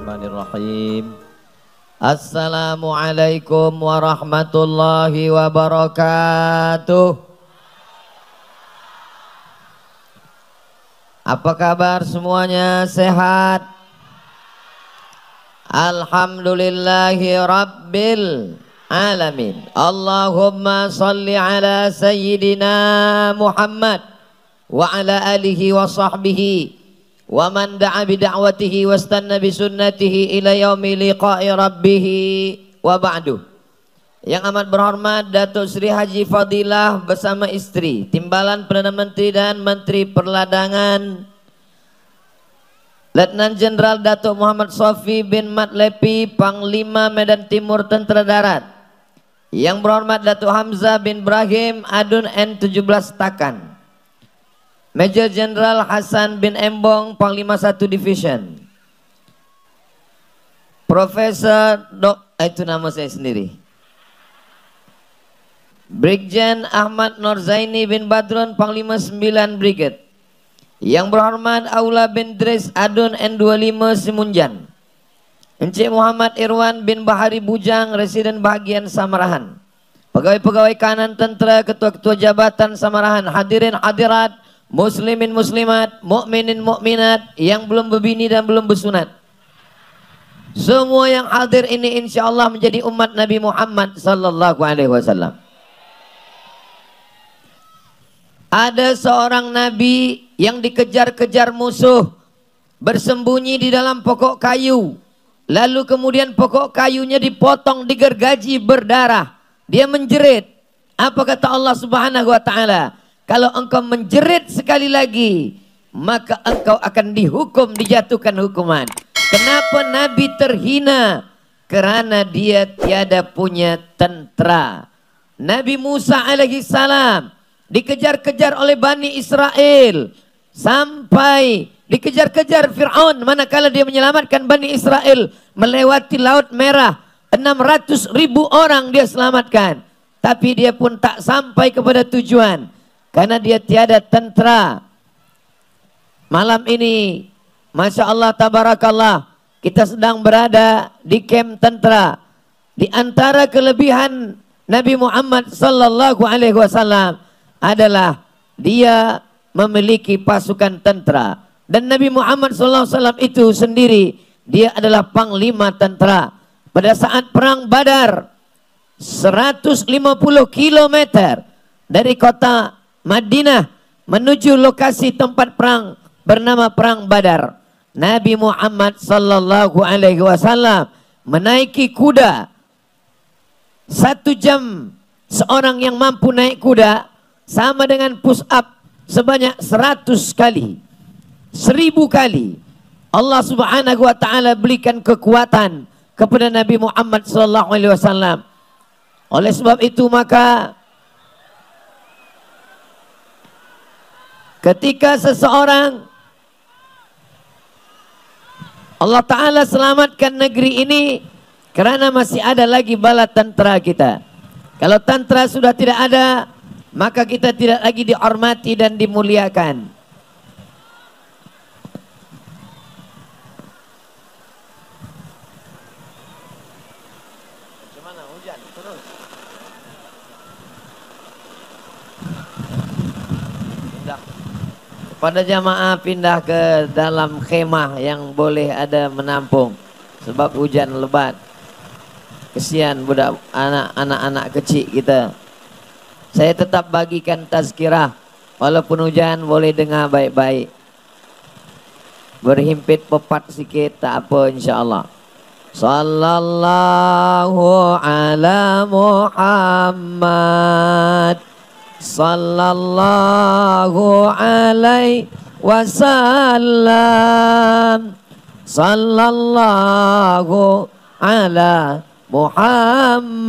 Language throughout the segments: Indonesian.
Bismillahirrahmanirrahim. Assalamualaikum warahmatullahi wabarakatuh. Apa kabar semuanya? Sehat? Alhamdulillahi rabbil alamin. Allahumma salli ala sayyidina Muhammad wa ala alihi wa sahbihi wa man da'a bi da'watihi wastanna bi sunnatihi ila yaumi liqa'i rabbih wa ba'du. Yang amat berhormat Datuk Sri Haji Fadilah bersama istri, Timbalan Perdana Menteri dan Menteri Perdagangan Letnan Jenderal Datuk Muhammad Sofi bin Mat Lepi, Panglima Medan Timur Tentera Darat. Yang berhormat Datuk Hamzah bin Ibrahim, Adun N17 Takan. Major General Hasan bin Embong, Panglima 1 Division. Profesor itu nama saya sendiri. Brigjen Ahmad Nurzaini bin Badrun, Panglima 9 Brigade. Yang berhormat Aula bin Dres Adun N25 Simunjan. Encik Muhammad Irwan bin Bahari Bujang, Residen Bahagian Samarahan. Pegawai-pegawai kanan tentera, ketua-ketua jabatan Samarahan, hadirin hadirat, muslimin muslimat, mukminin mukminat yang belum berbini dan belum bersunat. Semua yang hadir ini insya Allah menjadi umat Nabi Muhammad sallallahu alaihi wasallam. Ada seorang nabi yang dikejar-kejar musuh, bersembunyi di dalam pokok kayu. Lalu kemudian pokok kayunya dipotong, digergaji, berdarah. Dia menjerit. Apa kata Allah Subhanahu wa taala? Kalau engkau menjerit sekali lagi, maka engkau akan dihukum, dijatuhkan hukuman. Kenapa Nabi terhina? Karena dia tiada punya tentera. Nabi Musa alaihissalam dikejar-kejar oleh Bani Israel. Sampai dikejar-kejar Fir'aun. Manakala dia menyelamatkan Bani Israel melewati Laut Merah. 600.000 orang dia selamatkan. Tapi dia pun tak sampai kepada tujuan. Karena dia tiada tentera. Malam ini, Masya Allah, Tabarakallah, kita sedang berada di kamp tentera. Di antara kelebihan Nabi Muhammad sallallahu alaihi wasallam adalah dia memiliki pasukan tentera. Dan Nabi Muhammad sallallahu alaihi wasallam itu sendiri, dia adalah panglima tentera. Pada saat perang Badar, 150 kilometer dari kota Madinah menuju lokasi tempat perang bernama Perang Badar. Nabi Muhammad sallallahu alaihi wasallam menaiki kuda. 1 jam seorang yang mampu naik kuda sama dengan push up sebanyak 100 kali. 1000 kali. Allah Subhanahu wa taala berikan kekuatan kepada Nabi Muhammad sallallahu alaihi wasallam. Oleh sebab itu maka ketika seseorang Allah Ta'ala selamatkan negeri ini karena masih ada lagi bala tentera kita. Kalau tentera sudah tidak ada, maka kita tidak lagi dihormati dan dimuliakan. Gimana hujan terus? Pada jamaah pindah ke dalam khemah yang boleh ada menampung. Sebab hujan lebat. Kesian budak anak-anak kecil kita. Saya tetap bagikan tazkirah. Walaupun hujan boleh dengar baik-baik. Berhimpit pepat sikit tak apa insyaAllah. Sallallahu ala Muhammad sallallahu alaihi wasallam. Sallallahu ala Muhammad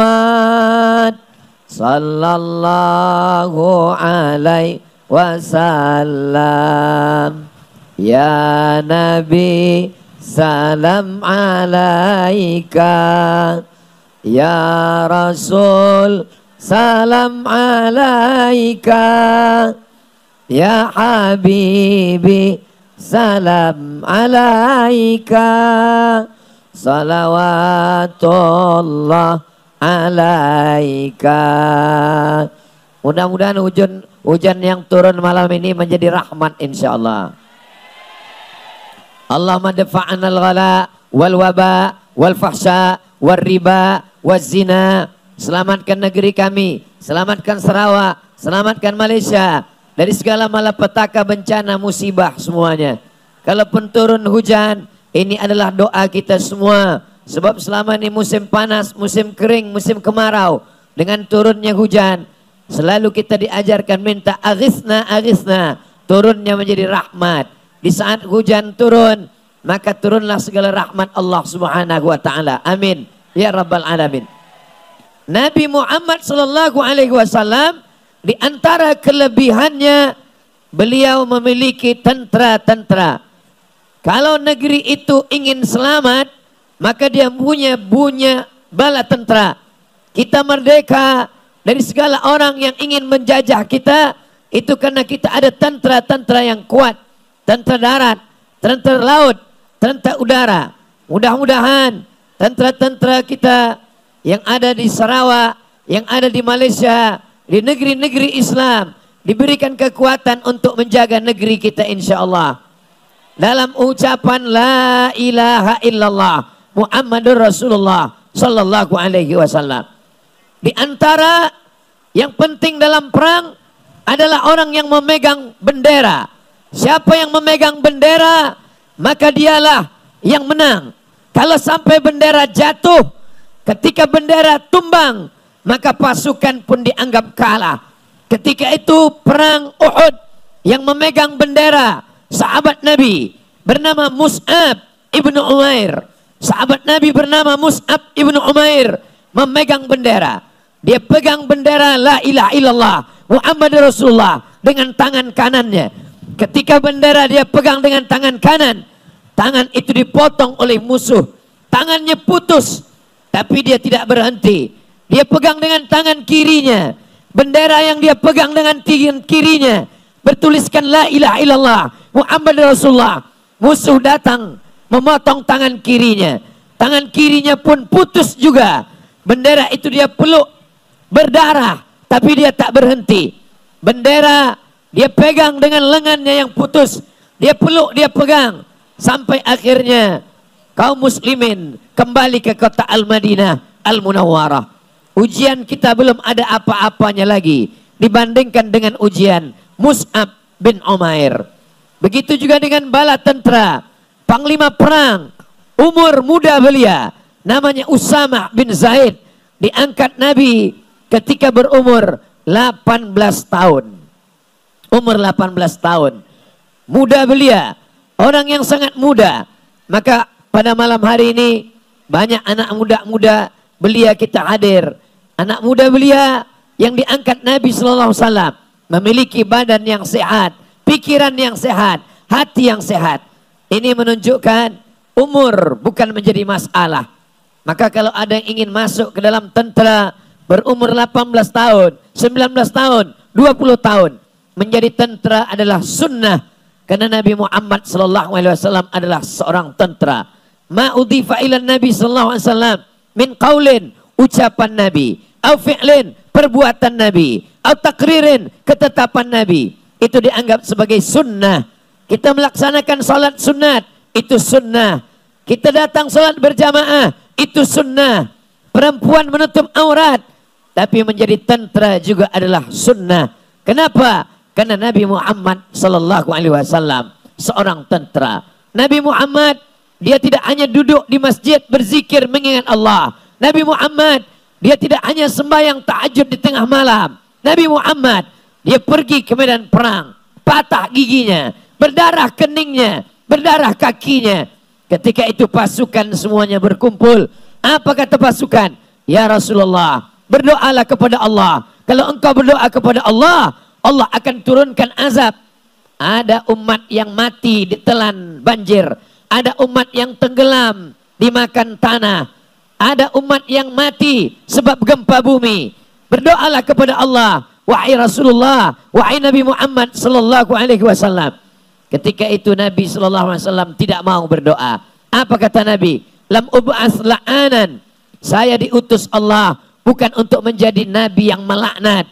sallallahu alaihi wasallam. Ya Nabi salam alaika, ya Rasul salam alaika, ya Habibi salam alaika, salawatullah alaika. Mudah-mudahan hujan yang turun malam ini menjadi rahmat insyaallah. Allahumma dafa'an al-ghala wal waba wal fahsya wal riba waz zina. Selamatkan negeri kami, selamatkan Sarawak, selamatkan Malaysia dari segala malapetaka, bencana, musibah semuanya. Kalaupun turun hujan, ini adalah doa kita semua. Sebab selama ini musim panas, musim kering, musim kemarau, dengan turunnya hujan, selalu kita diajarkan minta aghithna, aghithna. Turunnya menjadi rahmat. Di saat hujan turun, maka turunlah segala rahmat Allah Subhanahu wa taala. Amin ya rabbal alamin. Nabi Muhammad sallallahu alaihi wasallam, di antara kelebihannya, beliau memiliki tentara-tentara. Kalau negeri itu ingin selamat, maka dia punya bala tentara. Kita merdeka dari segala orang yang ingin menjajah kita, itu karena kita ada tentara-tentara yang kuat. Tentara darat, tentara laut, tentara udara. Mudah-mudahan tentara-tentara kita yang ada di Sarawak, yang ada di Malaysia, di negeri-negeri Islam, diberikan kekuatan untuk menjaga negeri kita insyaallah. Dalam ucapan la ilaha illallah Muhammadur Rasulullah sallallahu alaihi wasallam. Di antara yang penting dalam perang adalah orang yang memegang bendera. Siapa yang memegang bendera, maka dialah yang menang. Kalau sampai bendera jatuh, ketika bendera tumbang, maka pasukan pun dianggap kalah. Ketika itu perang Uhud, yang memegang bendera sahabat Nabi bernama Mus'ab ibnu Umair. Sahabat Nabi bernama Mus'ab ibnu Umair memegang bendera. Dia pegang bendera la ilaha illallah Muhammadur Rasulullah dengan tangan kanannya. Ketika bendera dia pegang dengan tangan kanan, tangan itu dipotong oleh musuh. Tangannya putus, tapi dia tidak berhenti. Dia pegang dengan tangan kirinya. Bendera yang dia pegang dengan tangan kirinya bertuliskan la ilaha illallah Muhammadur Rasulullah. Musuh datang memotong tangan kirinya. Tangan kirinya pun putus juga. Bendera itu dia peluk, berdarah, tapi dia tak berhenti. Bendera dia pegang dengan lengannya yang putus. Dia peluk, dia pegang. Sampai akhirnya kaum muslimin kembali ke kota Al-Madinah Al-Munawwarah. Ujian kita belum ada apa-apanya lagi dibandingkan dengan ujian Mus'ab bin Umair. Begitu juga dengan bala tentara, panglima perang, umur muda belia, namanya Usamah bin Zaid, diangkat Nabi ketika berumur 18 tahun. Umur 18 tahun. Muda belia, orang yang sangat muda. Maka pada malam hari ini banyak anak muda-muda belia kita hadir. Anak muda belia yang diangkat Nabi sallallahu alaihi wasallam memiliki badan yang sehat, pikiran yang sehat, hati yang sehat. Ini menunjukkan umur bukan menjadi masalah. Maka kalau ada yang ingin masuk ke dalam tentara berumur 18 tahun, 19 tahun, 20 tahun, menjadi tentara adalah sunnah. Karena Nabi Muhammad sallallahu alaihi wasallam adalah seorang tentara. Ma udhifa ila Nabi sallallahu alaihi wasallam min qaulin, ucapan Nabi, au fi'lin, perbuatan Nabi, au takririn, ketetapan Nabi, itu dianggap sebagai sunnah. Kita melaksanakan salat sunat, itu sunnah. Kita datang salat berjamaah, itu sunnah. Perempuan menutup aurat, tapi menjadi tentara juga adalah sunnah. Kenapa? Karena Nabi Muhammad sallallahu alaihi wasallam seorang tentara. Nabi Muhammad dia tidak hanya duduk di masjid berzikir mengingat Allah. Nabi Muhammad dia tidak hanya sembahyang tahajud di tengah malam. Nabi Muhammad dia pergi ke medan perang, patah giginya, berdarah keningnya, berdarah kakinya. Ketika itu pasukan semuanya berkumpul. Apa kata pasukan? Ya Rasulullah, berdoalah kepada Allah. Kalau engkau berdoa kepada Allah, Allah akan turunkan azab. Ada umat yang mati ditelan banjir. Ada umat yang tenggelam dimakan tanah. Ada umat yang mati sebab gempa bumi. Berdoalah kepada Allah. Wahai Rasulullah, wahai Nabi Muhammad sallallahu alaihi wasallam. Ketika itu Nabi sallallahu alaihi wasallam tidak mau berdoa. Apa kata Nabi? lam ub'ats la'anan. Saya diutus Allah bukan untuk menjadi nabi yang melaknat.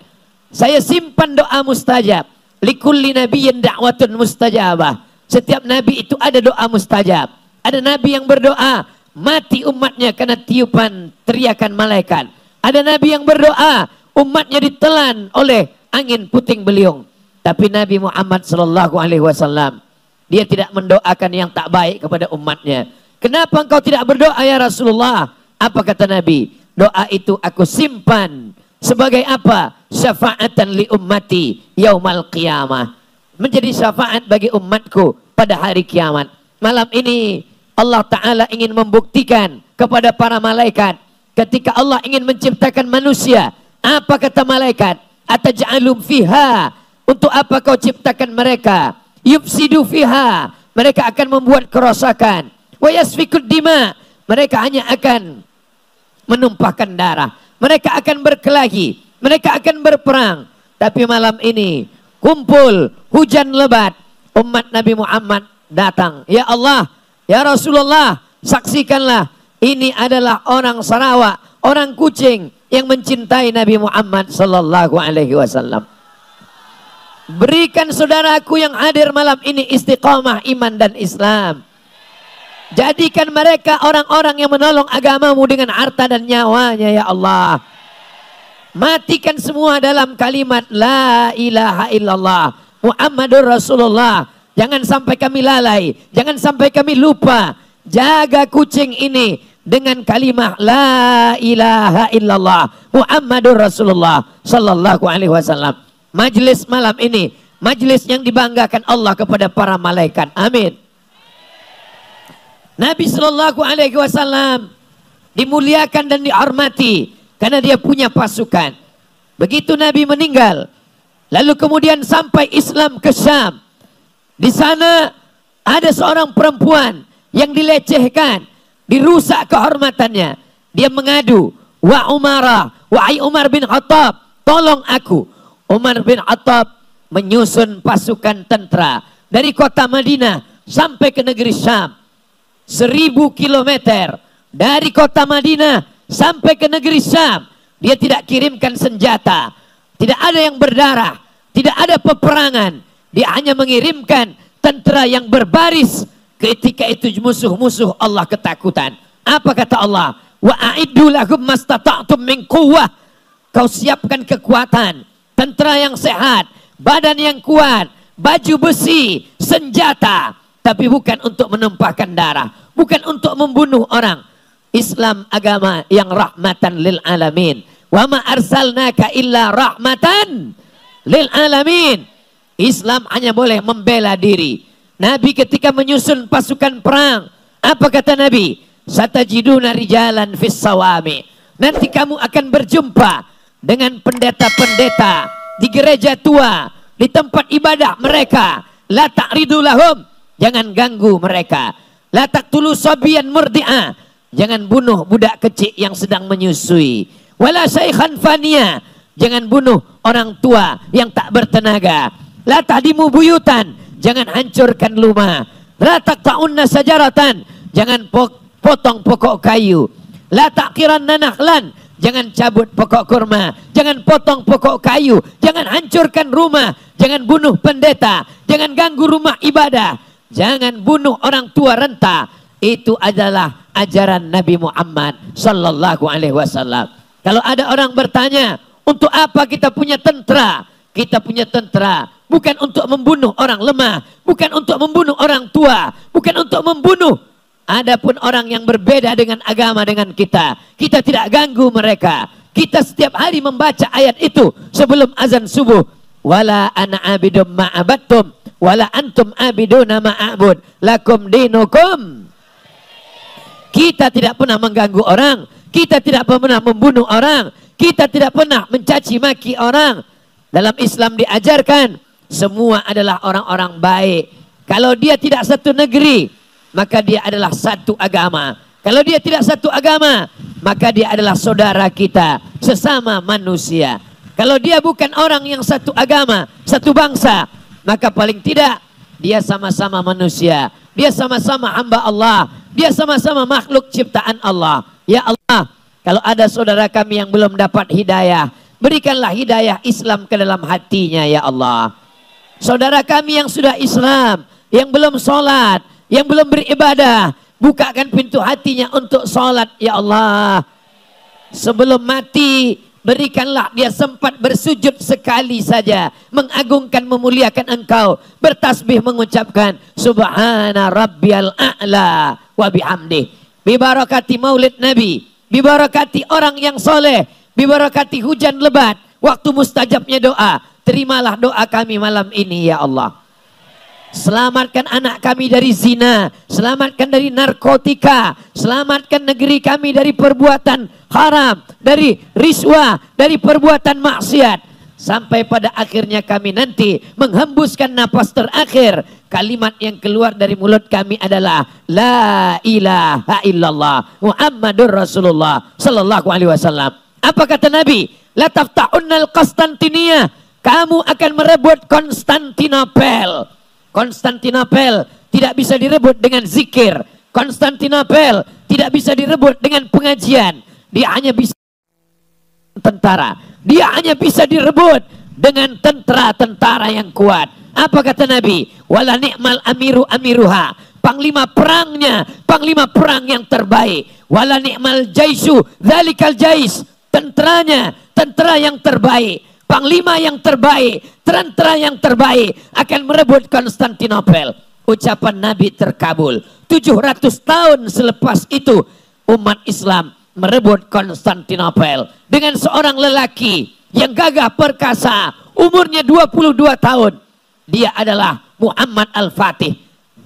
Saya simpan doa mustajab. Likulli nabiyyin da'watun mustajabah. Setiap nabi itu ada doa mustajab. Ada nabi yang berdoa mati umatnya karena tiupan teriakan malaikat. Ada nabi yang berdoa umatnya ditelan oleh angin puting beliung. Tapi Nabi Muhammad sallallahu alaihi wasallam, dia tidak mendoakan yang tak baik kepada umatnya. Kenapa engkau tidak berdoa ya Rasulullah? Apa kata Nabi? Doa itu aku simpan sebagai apa? Syafa'atan li ummati yaumal qiyamah. Menjadi syafaat bagi umatku pada hari kiamat. Malam ini Allah Ta'ala ingin membuktikan kepada para malaikat. Ketika Allah ingin menciptakan manusia, apa kata malaikat? Ataj'alum fiha. Untuk apa kau ciptakan mereka? Yufsidu fiha. Mereka akan membuat kerosakan. Wa yasfikud dima. Mereka hanya akan menumpahkan darah. Mereka akan berkelahi. Mereka akan berperang. Tapi malam ini kumpul hujan lebat. Umat Nabi Muhammad datang. Ya Allah, ya Rasulullah, saksikanlah. Ini adalah orang Sarawak, orang Kucing yang mencintai Nabi Muhammad sallallahu alaihi wasallam. Berikan saudaraku yang hadir malam ini istiqamah iman dan Islam. Jadikan mereka orang-orang yang menolong agamamu dengan harta dan nyawanya ya Allah. Matikan semua dalam kalimat La ilaha illallah Muhammadur Rasulullah. Jangan sampai kami lalai, jangan sampai kami lupa. Jaga Kucing ini dengan kalimat La ilaha illallah Muhammadur Rasulullah sallallahu alaihi wasallam. Majlis malam ini, majlis yang dibanggakan Allah kepada para malaikat. Amin. Nabi sallallahu alaihi wasallam dimuliakan dan dihormati karena dia punya pasukan. Begitu Nabi meninggal, lalu kemudian sampai Islam ke Syam. Di sana ada seorang perempuan yang dilecehkan, dirusak kehormatannya. Dia mengadu, "Wa Umara, wahai Umar bin Khattab, tolong aku." Umar bin Khattab menyusun pasukan tentara dari kota Madinah sampai ke negeri Syam. 1000 kilometer dari kota Madinah sampai ke negeri Syam. Dia tidak kirimkan senjata, tidak ada yang berdarah, tidak ada peperangan. Dia hanya mengirimkan tentara yang berbaris. Ketika itu musuh-musuh Allah ketakutan. Apa kata Allah? Wa a'iddu lahum mastata'tum min quwwah. Kau siapkan kekuatan, tentara yang sehat, badan yang kuat, baju besi, senjata. Tapi bukan untuk menumpahkan darah, bukan untuk membunuh orang. Islam agama yang rahmatan lil alamin. Wa ma arsalnaka illa rahmatan lil alamin. Islam hanya boleh membela diri. Nabi ketika menyusun pasukan perang, apa kata Nabi? Satajiduna rijalan fis sawami. Nanti kamu akan berjumpa dengan pendeta-pendeta di gereja tua, di tempat ibadah mereka. La ta'ridu lahum, jangan ganggu mereka. La taqtulu sabiyan murdi'ah, jangan bunuh budak kecil yang sedang menyusui. Wala syaikhan faniya, jangan bunuh orang tua yang tak bertenaga. La tahdimu buyutan, jangan hancurkan rumah. La taqta'unna sajaratan, jangan potong pokok kayu. La taqiranna nakhlan, jangan cabut pokok kurma, jangan potong pokok kayu, jangan hancurkan rumah, jangan bunuh pendeta, jangan ganggu rumah ibadah, jangan bunuh orang tua renta. Itu adalah ajaran Nabi Muhammad sallallahu alaihi wasallam. Kalau ada orang bertanya, untuk apa kita punya tentara? Kita punya tentara bukan untuk membunuh orang lemah, bukan untuk membunuh orang tua, bukan untuk membunuh. Adapun orang yang berbeda dengan agama dengan kita tidak ganggu mereka. Kita setiap hari membaca ayat itu sebelum azan subuh. Wala ana abidum ma'abattum wala antum abiduna ma'abud lakum dinukum. Kita tidak pernah mengganggu orang, kita tidak pernah membunuh orang, kita tidak pernah mencaci maki orang. Dalam Islam diajarkan semua adalah orang-orang baik. Kalau dia tidak satu negeri, maka dia adalah satu agama. Kalau dia tidak satu agama, maka dia adalah saudara kita, sesama manusia. Kalau dia bukan orang yang satu agama, satu bangsa, maka paling tidak dia sama-sama manusia. Dia sama-sama hamba Allah. Dia sama-sama makhluk ciptaan Allah. Ya Allah, kalau ada saudara kami yang belum dapat hidayah, berikanlah hidayah Islam ke dalam hatinya ya Allah. Saudara kami yang sudah Islam, yang belum sholat, yang belum beribadah, bukakan pintu hatinya untuk sholat ya Allah. Sebelum mati, berikanlah dia sempat bersujud sekali saja, mengagungkan, memuliakan Engkau, bertasbih mengucapkan Subhana Rabbiyal A'la wa bihamdih. Bibarakati maulid Nabi, bibarakati orang yang soleh, bibarakati hujan lebat, waktu mustajabnya doa. Terimalah doa kami malam ini ya Allah. Selamatkan anak kami dari zina, selamatkan dari narkotika, selamatkan negeri kami dari perbuatan haram, dari riswah, dari perbuatan maksiat. Sampai pada akhirnya kami nanti menghembuskan napas terakhir, kalimat yang keluar dari mulut kami adalah La ilaha illallah Muhammadur Rasulullah sallallahu alaihi wasallam. Apa kata Nabi? La tafta'unnal Konstantinia, kamu akan merebut Konstantinopel. Konstantinopel tidak bisa direbut dengan zikir. Konstantinopel tidak bisa direbut dengan pengajian. Dia hanya bisa tentara. Dia hanya bisa direbut dengan tentara-tentara yang kuat. Apa kata Nabi? Wala ni'mal amiru amiruha. Panglima perangnya, panglima perang yang terbaik. Wala ni'mal jaisu dzalikal jais. Tenteranya, tentera yang terbaik. Panglima yang terbaik, tentara yang terbaik akan merebut Konstantinopel. Ucapan Nabi terkabul. 700 tahun selepas itu umat Islam merebut Konstantinopel dengan seorang lelaki yang gagah perkasa, umurnya 22 tahun. Dia adalah Muhammad Al-Fatih.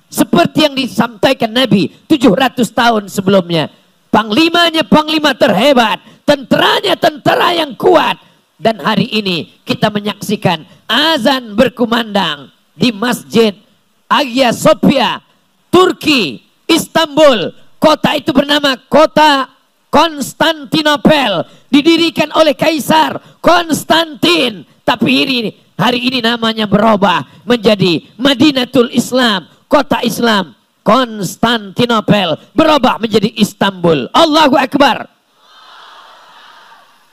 Seperti yang disampaikan Nabi 700 tahun sebelumnya. Panglimanya panglima terhebat, tenteranya tentara yang kuat. Dan hari ini kita menyaksikan azan berkumandang di Masjid Hagia Sophia, Turki, Istanbul. Kota itu bernama kota Konstantinopel, didirikan oleh Kaisar Konstantin. Tapi hari ini namanya berubah menjadi Madinatul Islam, kota Islam. Konstantinopel berubah menjadi Istanbul. Allahu Akbar.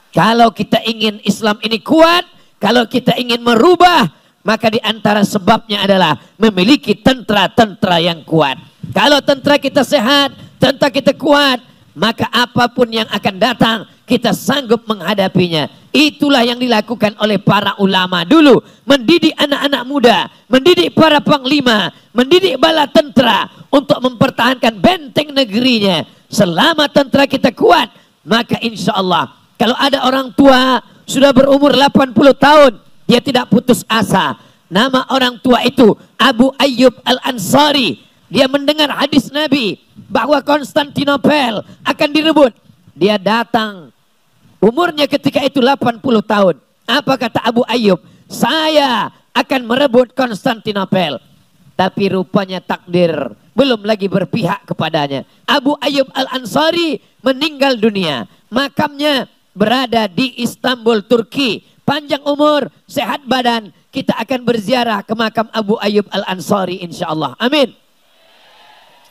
Kalau kita ingin Islam ini kuat, kalau kita ingin merubah, maka di antara sebabnya adalah memiliki tentara-tentara yang kuat. Kalau tentara kita sehat, tentara kita kuat, maka apapun yang akan datang, kita sanggup menghadapinya. Itulah yang dilakukan oleh para ulama dulu. Mendidik anak-anak muda, mendidik para panglima, mendidik bala tentara untuk mempertahankan benteng negerinya. Selama tentara kita kuat, maka insya Allah, kalau ada orang tua sudah berumur 80 tahun, dia tidak putus asa. Nama orang tua itu Abu Ayyub Al-Ansari. Dia mendengar hadis Nabi bahwa Konstantinopel akan direbut. Dia datang. Umurnya ketika itu 80 tahun. Apa kata Abu Ayyub? Saya akan merebut Konstantinopel. Tapi rupanya takdir belum lagi berpihak kepadanya. Abu Ayyub Al-Ansari meninggal dunia. Makamnya berada di Istanbul, Turki. Panjang umur, sehat badan. Kita akan berziarah ke makam Abu Ayyub Al-Ansari insya-Allah. Amin.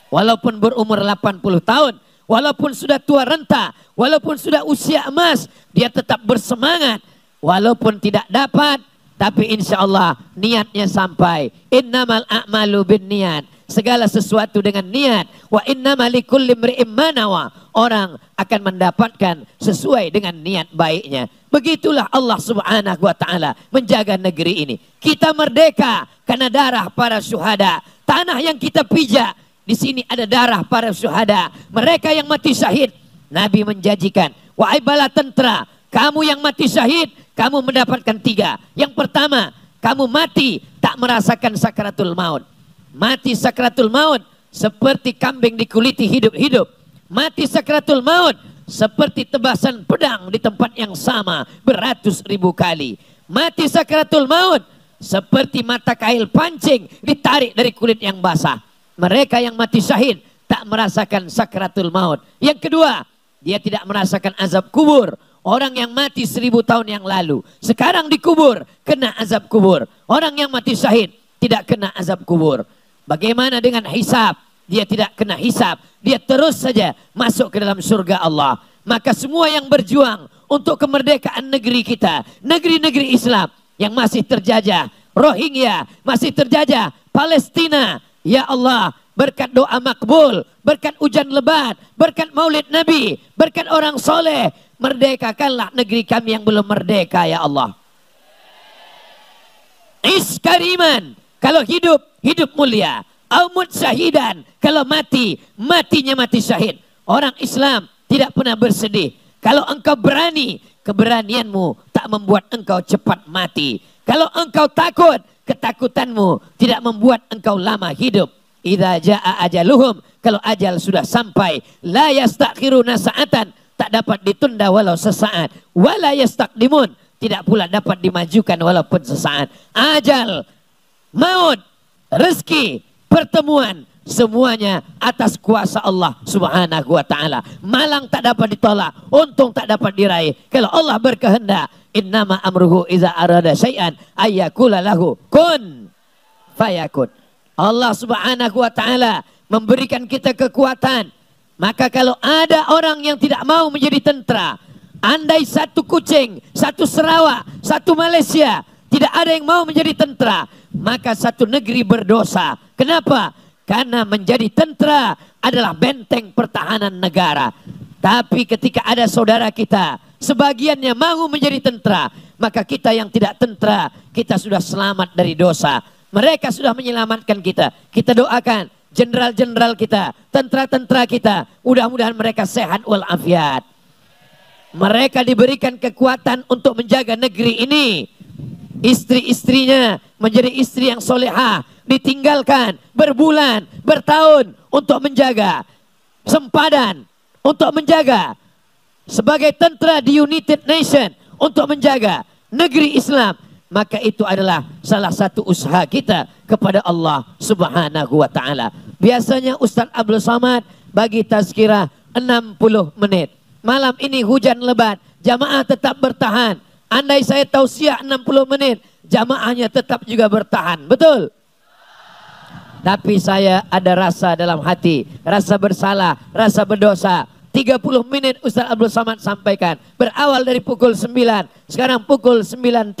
Walaupun berumur 80 tahun, walaupun sudah tua renta, walaupun sudah usia emas, dia tetap bersemangat. Walaupun tidak dapat, tapi insya Allah niatnya sampai. Innamal a'malu bin niat. Segala sesuatu dengan niat. Wa innama likulli imri'in ma nawa. Orang akan mendapatkan sesuai dengan niat baiknya. Begitulah Allah Subhanahu wa taala menjaga negeri ini. Kita merdeka karena darah para syuhada. Tanah yang kita pijak, di sini ada darah para syuhada. Mereka yang mati syahid. Nabi menjanjikan, wahai bala tentara, kamu yang mati syahid, kamu mendapatkan 3. Yang pertama, kamu mati tak merasakan sakaratul maut. Mati sakratul maut seperti kambing dikuliti hidup-hidup. Mati sakratul maut seperti tebasan pedang di tempat yang sama beratus ribu kali. Mati sakratul maut seperti mata kail pancing ditarik dari kulit yang basah. Mereka yang mati syahid tak merasakan sakratul maut. Yang kedua, dia tidak merasakan azab kubur. Orang yang mati 1000 tahun yang lalu, sekarang dikubur, kena azab kubur. Orang yang mati syahid tidak kena azab kubur. Bagaimana dengan hisab? dia tidak kena hisab, dia terus saja masuk ke dalam surga Allah. Maka semua yang berjuang untuk kemerdekaan negeri kita, negeri-negeri Islam yang masih terjajah, Rohingya masih terjajah, Palestina, ya Allah, berkat doa makbul, berkat hujan lebat, berkat maulid Nabi, berkat orang soleh, merdekakanlah negeri kami yang belum merdeka ya Allah. Iskariman, kalau hidup, hidup mulia. Aumut syahidan, kalau mati, matinya mati syahid. Orang Islam tidak pernah bersedih. Kalau engkau berani, keberanianmu tak membuat engkau cepat mati. Kalau engkau takut, ketakutanmu tidak membuat engkau lama hidup. Idza jaa ajaluhum, kalau ajal sudah sampai, la yastakhiruna sa'atan, tak dapat ditunda walau sesaat. Wala yastaqdimun, tidak pula dapat dimajukan walaupun sesaat. Ajal, maut, rezeki, pertemuan, semuanya atas kuasa Allah subhanahu wa ta'ala. Malang tak dapat ditolak, untung tak dapat diraih. Kalau Allah berkehendak, innama amruhu iza arada syai'an ayyakula lahu kun fayakun. Allah subhanahu wa ta'ala memberikan kita kekuatan. Maka kalau ada orang yang tidak mau menjadi tentara, andai satu kucing, satu Sarawak, satu Malaysia, tidak ada yang mau menjadi tentara, maka satu negeri berdosa. Kenapa? Karena menjadi tentara adalah benteng pertahanan negara. Tapi ketika ada saudara kita, sebagiannya mau menjadi tentara, maka kita yang tidak tentara, kita sudah selamat dari dosa. Mereka sudah menyelamatkan kita. Kita doakan jenderal-jenderal kita, tentara-tentara kita, mudah-mudahan mereka sehat walafiat. Mereka diberikan kekuatan untuk menjaga negeri ini. Istri-istrinya menjadi istri yang solehah, ditinggalkan berbulan, bertahun untuk menjaga, sempadan untuk menjaga, sebagai tentara di United Nation untuk menjaga negeri Islam. Maka itu adalah salah satu usaha kita kepada Allah subhanahu wa ta'ala. Biasanya Ustaz Abdul Somad bagi tazkirah 60 menit. Malam ini hujan lebat, jamaah tetap bertahan. Andai saya tausiah 60 menit, jamaahnya tetap juga bertahan. Betul? Tapi saya ada rasa dalam hati, rasa bersalah, rasa berdosa. 30 menit Ustaz Abdul Somad sampaikan. Berawal dari pukul 9, sekarang pukul 9.30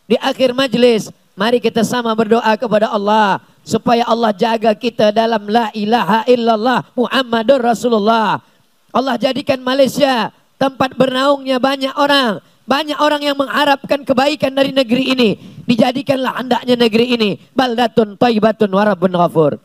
di akhir majelis. Mari kita sama berdoa kepada Allah supaya Allah jaga kita dalam la ilaha illallah Muhammadur Rasulullah. Allah jadikan Malaysia tempat bernaungnya banyak orang. Banyak orang yang mengharapkan kebaikan dari negeri ini. Dijadikanlah hendaknya negeri ini baldatun thayyibatun wa rabbun ghafur.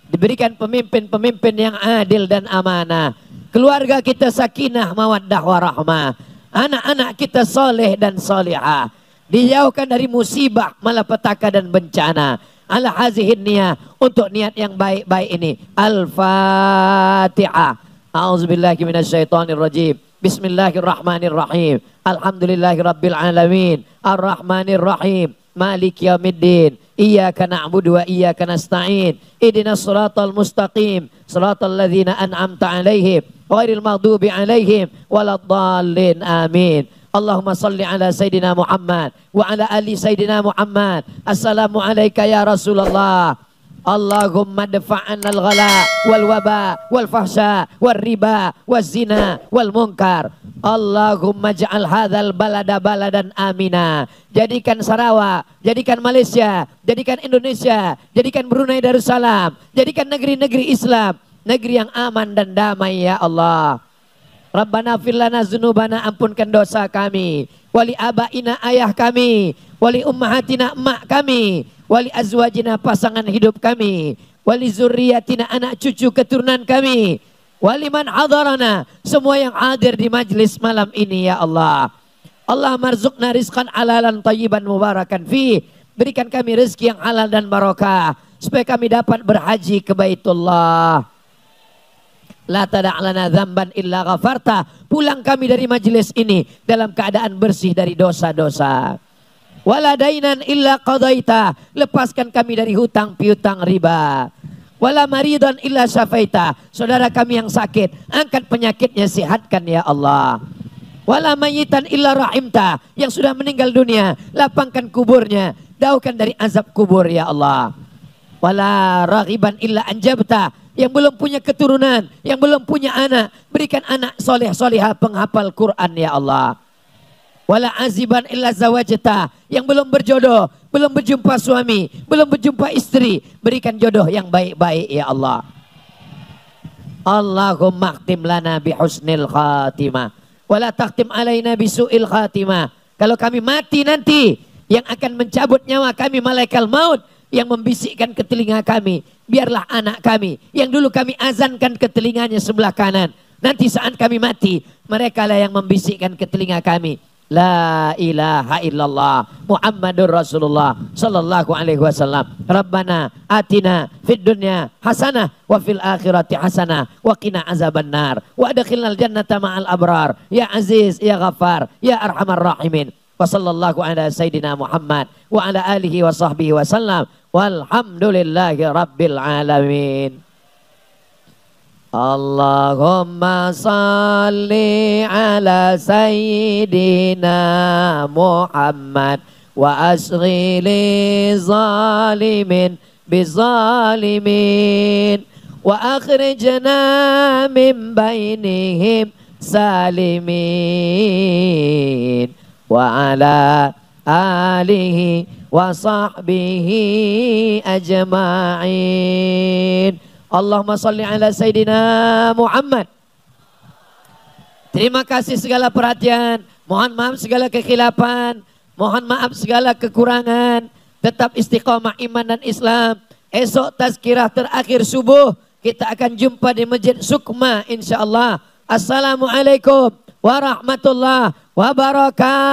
Diberikan pemimpin-pemimpin yang adil dan amanah. Keluarga kita sakinah mawaddah warahmah. Anak-anak kita soleh dan solihah. Dijauhkan dari musibah, malapetaka dan bencana. Ala hazihin niyah, untuk niat yang baik-baik ini. Al-Fatihah. A'udzubillahi minasyaitonirrajim. Bismillahirrahmanirrahim. Alhamdulillahirabbil alamin. Arrahmanirrahim. Maliki yaumiddin. Iyyaka na'budu wa iyyaka nasta'in. Ihdinas siratal mustaqim. Siratal ladzina an'amta 'alaihim ghairil maghdubi 'alaihim waladdallin. Amin. Allahumma salli ala Sayyidina Muhammad wa ala ali Sayyidina Muhammad. Assalamu alayka ya Rasulullah. Allahumma dafa'an al-ghala wal waba wal fahsya wal riba wal zina wal munkar. Allahumma ja'al hadzal balada baladan amina. Jadikan Sarawak, jadikan Malaysia, jadikan Indonesia, jadikan Brunei Darussalam, jadikan negeri-negeri Islam, negeri yang aman dan damai ya Allah. Rabbana fir lana dzunubana, ampunkan dosa kami, wali abaina ayah kami, wali ummahatina emak kami, wali azwajina pasangan hidup kami, wali zurriyatina anak cucu keturunan kami, wali man hadarana, semua yang hadir di majlis malam ini ya Allah. Allah marzuqna rizqan halalan thayyiban mubarakan fi. Berikan kami rezeki yang halal dan barakah supaya kami dapat berhaji ke Baitullah. La tada'lana dzamban illa ghafarta. Pulang kami dari majelis ini dalam keadaan bersih dari dosa-dosa. Wala dainan illa qadaita. Lepaskan kami dari hutang piutang riba. Wala maridan illa syafaita. Saudara kami yang sakit, angkat penyakitnya, sehatkan ya Allah. Wala mayitan illa rahimta. Yang sudah meninggal dunia, lapangkan kuburnya, jauhkan dari azab kubur ya Allah. Wala raghiban illa anjabta. Yang belum punya keturunan, yang belum punya anak, berikan anak soleh solehah penghafal Quran ya Allah. Wala aziban illa zawajta. Yang belum berjodoh, belum berjumpa suami, belum berjumpa istri, berikan jodoh yang baik-baik ya Allah. Allahumma khtim lana bihusnil khatimah. Wala takhtim alaina bisu'il khatimah. Kalau kami mati nanti, yang akan mencabut nyawa kami malaikat maut, yang membisikkan ke telinga kami, biarlah anak kami yang dulu kami azankan ke telinganya sebelah kanan. Nanti saat kami mati, mereka lah yang membisikkan ke telinga kami, la ilaha illallah Muhammadur Rasulullah sallallahu alaihi wasallam. Rabbana atina fid dunya hasanah wa fil akhirati hasanah wa qina azabannar wa adkhilnal jannata ma'al abrar ya aziz ya ghafar ya arhamar rahimin. Wa sallallahu ala sayyidina Muhammad wa ala alihi wa sahbihi wa sallam. Walhamdulillahi rabbil alamin. Allahumma salli ala sayyidina Muhammad wa asghili zalimin bizalimin wa akhrijna min bainihim salimin wa ala alihi wa sahbihi ajma'in. Allahumma salli ala Sayyidina Muhammad. Terima kasih segala perhatian. Mohon maaf segala kekhilafan. Mohon maaf segala kekurangan. Tetap istiqomah iman dan Islam. Esok tazkirah terakhir subuh. Kita akan jumpa di Masjid Sukma insyaAllah. Assalamualaikum warahmatullahi wabarakatuh.